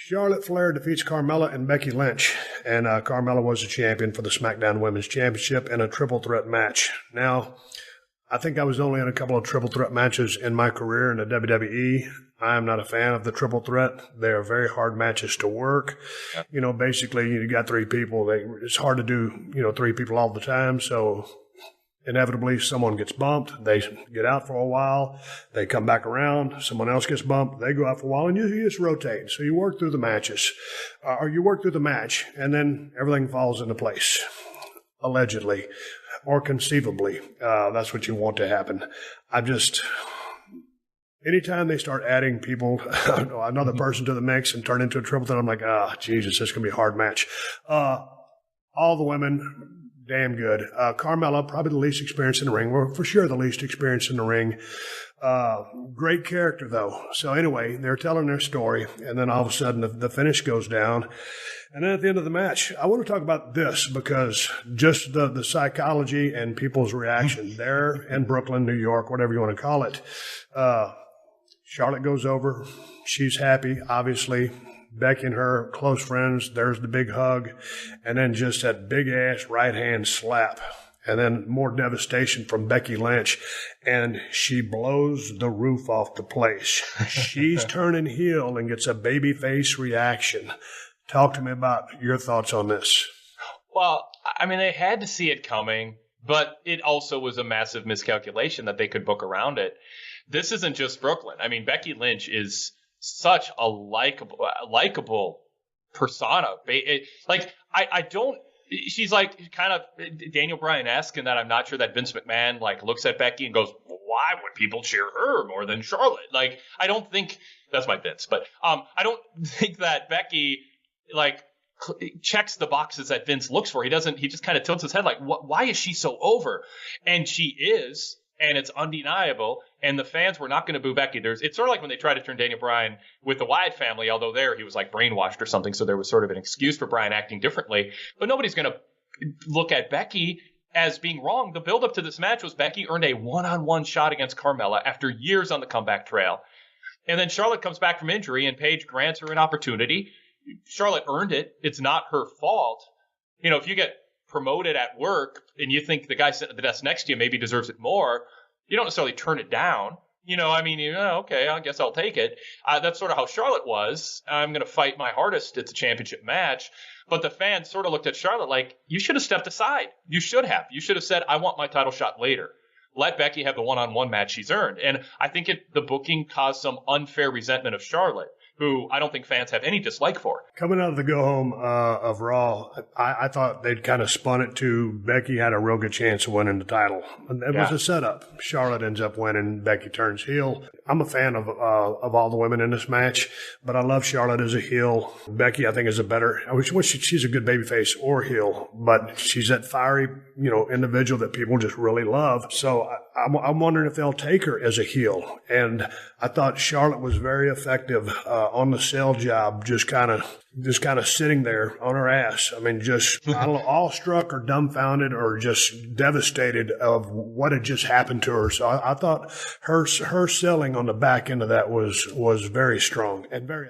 Charlotte Flair defeats Carmella and Becky Lynch, and Carmella was the champion for the SmackDown Women's Championship in a triple threat match. Now, I think I was only in a couple of triple threat matches in my career in the WWE. I am not a fan of the triple threat. They are very hard matches to work. Yep. You know, basically, you got three people. It's hard to do, three people all the time. So inevitably, someone gets bumped. They get out for a while. They come back around. Someone else gets bumped. They go out for a while, and you just rotate. So you work through the matches, or you work through the match, and then everything falls into place, allegedly or conceivably. That's what you want to happen. Anytime they start adding people, another person to the mix and turn into a triple threat, I'm like, Jesus, this is going to be a hard match. All the women, damn good. Carmella, probably the least experienced in the ring. Well, for sure the least experienced in the ring. Great character, though. So anyway, they're telling their story, and then all of a sudden the finish goes down. And then at the end of the match, I want to talk about this because just the psychology and people's reaction there in Brooklyn, New York, whatever you want to call it. Charlotte goes over. She's happy, obviously. Becky and her close friends, there's the big hug. And then just that big-ass right-hand slap. And then more devastation from Becky Lynch. And she blows the roof off the place. She's turning heel and gets a babyface reaction. Talk to me about your thoughts on this. Well, I mean, they had to see it coming, but it also was a massive miscalculation that they could book around it. This isn't just Brooklyn. I mean, Becky Lynch is such a likable persona. She's like kind of Daniel Bryan-esque in that I'm not sure that Vince McMahon looks at Becky and goes, well, why would people cheer her more than Charlotte? I don't think that's my Vince, but I don't think that Becky checks the boxes that Vince looks for. He just kind of tilts his head why is she so over? And she is. And it's undeniable, and the fans were not going to boo Becky. It's sort of like when they tried to turn Daniel Bryan with the Wyatt family, although he was brainwashed or something, so there was sort of an excuse for Bryan acting differently. But nobody's going to look at Becky as being wrong. The build-up to this match was Becky earned a one-on-one shot against Carmella after years on the comeback trail. And then Charlotte comes back from injury, and Paige grants her an opportunity. Charlotte earned it. It's not her fault. If you get promoted at work and you think the guy sitting at the desk next to you maybe deserves it more, you don't necessarily turn it down. Okay, I guess I'll take it. That's sort of how Charlotte was. I'm going to fight my hardest. It's a championship match. But the fans sort of looked at Charlotte like, you should have stepped aside. You should have. You should have said, I want my title shot later. Let Becky have the one-on-one match she's earned. And I think the booking caused some unfair resentment of Charlotte, who I don't think fans have any dislike for. Coming out of the go-home of Raw, I thought they'd kind of spun it to Becky had a real good chance of winning the title. And it was a setup. Charlotte ends up winning. Becky turns heel. I'm a fan of all the women in this match, but I love Charlotte as a heel. Becky, I think, is she's a good babyface or heel, but she's that fiery, individual that people just really love. So I'm wondering if they'll take her as a heel. And I thought Charlotte was very effective on the sell job, just kind of sitting there on her ass. I mean, just I don't know, awestruck or dumbfounded or just devastated of what had just happened to her. So I thought her selling on the back end of that was very strong and very